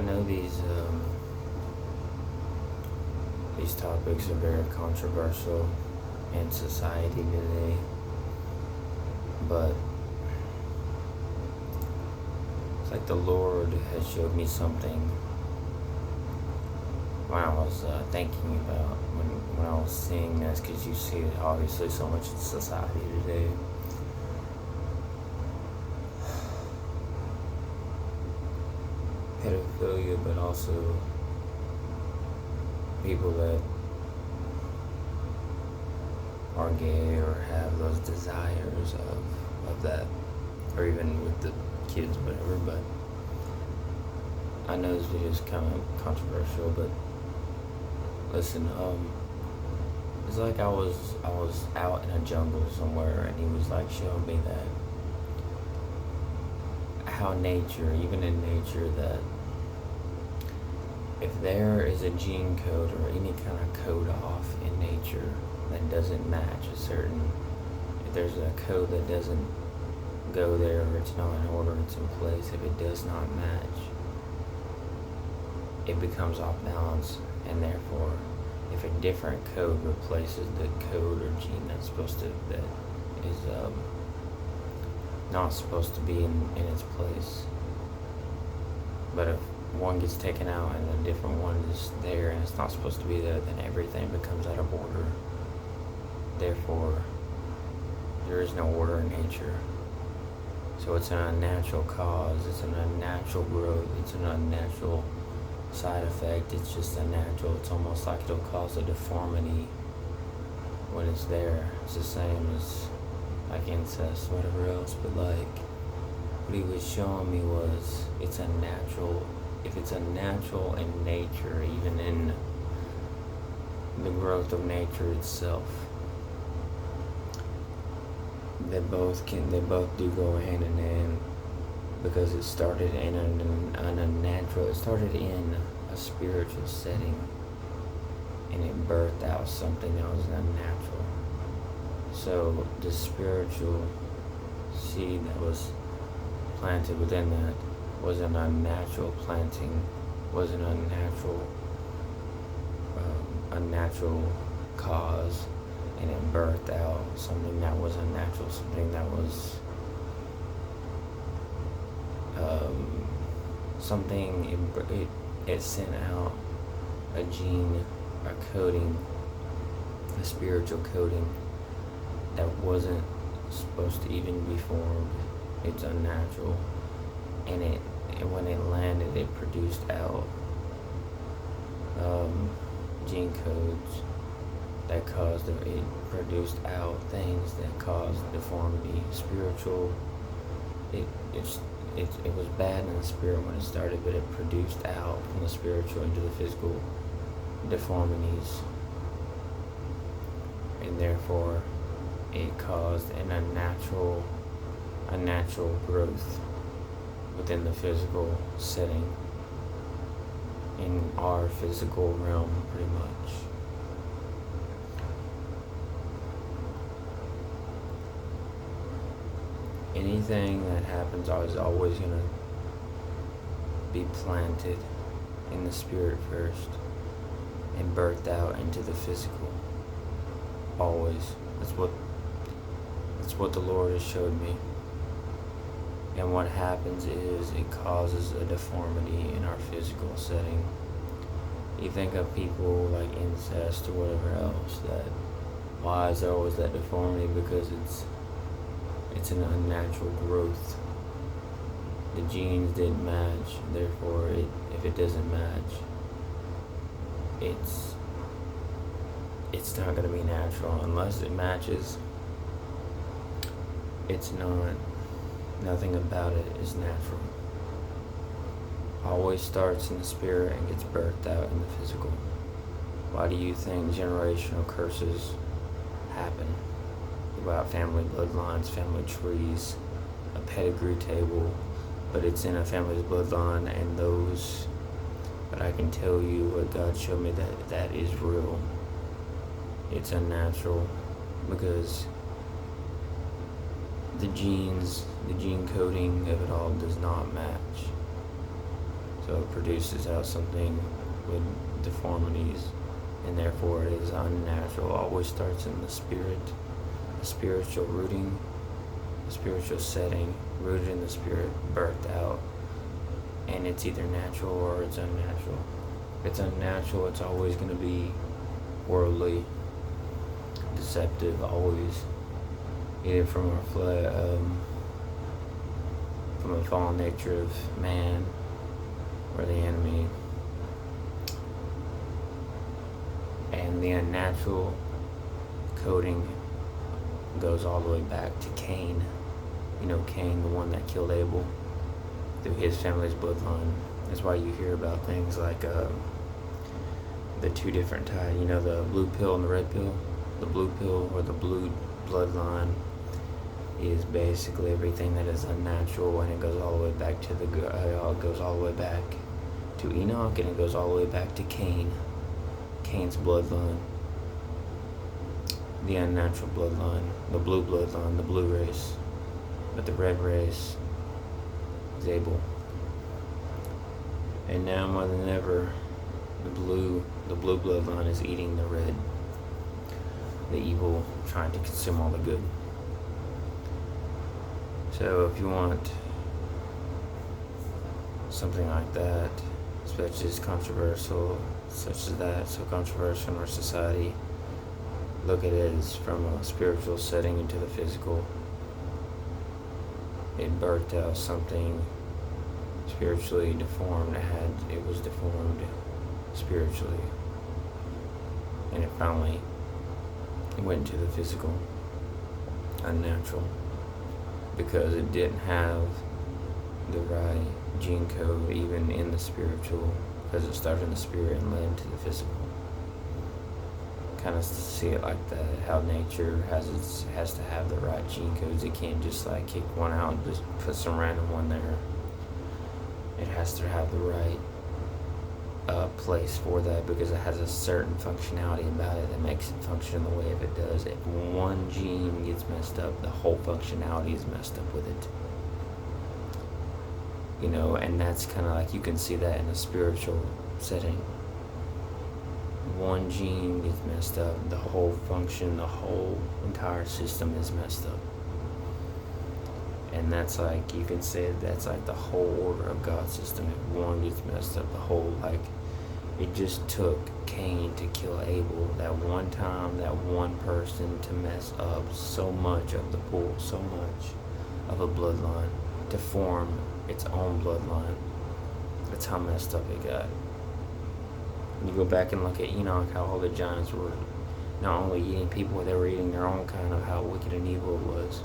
I know these topics are very controversial in society today, but it's like the Lord has showed me something when I was thinking about when I was seeing this, because you see it obviously so much in society today. Pedophilia, but also people that are gay or have those desires of that, or even with the kids, whatever. But I know this video is kind of controversial, but listen, it's like I was out in a jungle somewhere, and he was like showing me that how nature, even in nature, that if there is a gene code or any kind of code off in nature that doesn't match a certain, if there's a code that doesn't go there, or it's not in order, it's in place, if it does not match, it becomes off balance, and therefore if a different code replaces the code or gene that is not supposed to be in its place, but if one gets taken out and a different one is there and it's not supposed to be there, then everything becomes out of order. Therefore, there is no order in nature. So it's an unnatural cause, it's an unnatural growth, it's an unnatural side effect. It's just unnatural. It's almost like it'll cause a deformity when it's there. It's the same as like incest, whatever else, but like what he was showing me was it's unnatural. If it's unnatural in nature, even in the growth of nature itself, they both do go hand in hand, because it started in an unnatural, it started in a spiritual setting, and it birthed out something that was unnatural. So the spiritual seed that was planted within that was an unnatural planting, was an unnatural cause, and it birthed out something that was unnatural, something that was it sent out a gene, a coding, a spiritual coding that wasn't supposed to even be formed. It's unnatural, and when it landed, it produced out gene codes that caused it produced out things that caused deformity, spiritual. It was bad in the spirit when it started, but it produced out from the spiritual into the physical deformities, and therefore it caused an unnatural growth within the physical setting, in our physical realm, pretty much. Anything that happens is always going to be planted in the spirit first and birthed out into the physical. Always. That's what the Lord has showed me. And what happens is it causes a deformity in our physical setting. You think of people like incest or whatever else, that why is there always that deformity? Because it's an unnatural growth. The genes didn't match, therefore if it doesn't match, it's not going to be natural. Unless it matches, it's not. Nothing about it is natural. Always starts in the spirit and gets birthed out in the physical. Why do you think generational curses happen? About family bloodlines, family trees, a pedigree table, but it's in a family's bloodline, and those. But I can tell you what God showed me, that is real. It's unnatural, because the gene coding of it all does not match. So So it produces out something with deformities, and therefore it is unnatural. Always starts in the spirit, the spiritual rooting, the spiritual setting, rooted in the spirit, birthed out. And it's either natural or it's unnatural. If it's unnatural, it's always going to be worldly, deceptive, always. Either from a fallen nature of man or the enemy. And the unnatural coding goes all the way back to Cain. You know, Cain, the one that killed Abel, through his family's bloodline. That's why you hear about things like the two different types. You know, the blue pill and the red pill. The blue pill, or the blue bloodline, is basically everything that is unnatural, and it goes all the way back to it goes all the way back to Enoch, and it goes all the way back to Cain's bloodline. The unnatural bloodline, the blue bloodline, the blue race. But the red race is Abel. And now more than ever, the blue bloodline is eating the red. The evil trying to consume all the good. So if you want something like that, such as controversial, such as that, so controversial in our society, look at it as from a spiritual setting into the physical. It birthed out something spiritually deformed. It was deformed spiritually, and it finally went into the physical, unnatural, because it didn't have the right gene code even in the spiritual, because it started in the spirit and led into the physical. Kind of see it like that, how nature has to have the right gene codes. It can't just like kick one out and just put some random one there. It has to have the right place for that, because it has a certain functionality about it that makes it function the way it does. If one gene gets messed up, the whole functionality is messed up with it. You know, and that's kind of like, you can see that in a spiritual setting. One gene gets messed up, the whole function, the whole entire system is messed up. And that's like, you can say that's like the whole order of God's system. If one gets messed up, the whole, like, it just took Cain to kill Abel that one time, that one person, to mess up so much of the pool, so much of a bloodline, to form its own bloodline. That's how messed up it got. You go back and look at Enoch, how all the giants were not only eating people, they were eating their own kind, of how wicked and evil it was.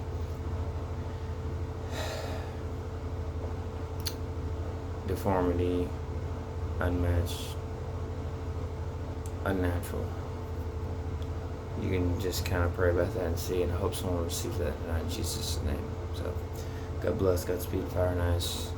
Deformity, unmatched, unnatural. You can just kind of pray about that and see, and hope someone receives that tonight in Jesus' name. So, God bless, Godspeed, fire and ice.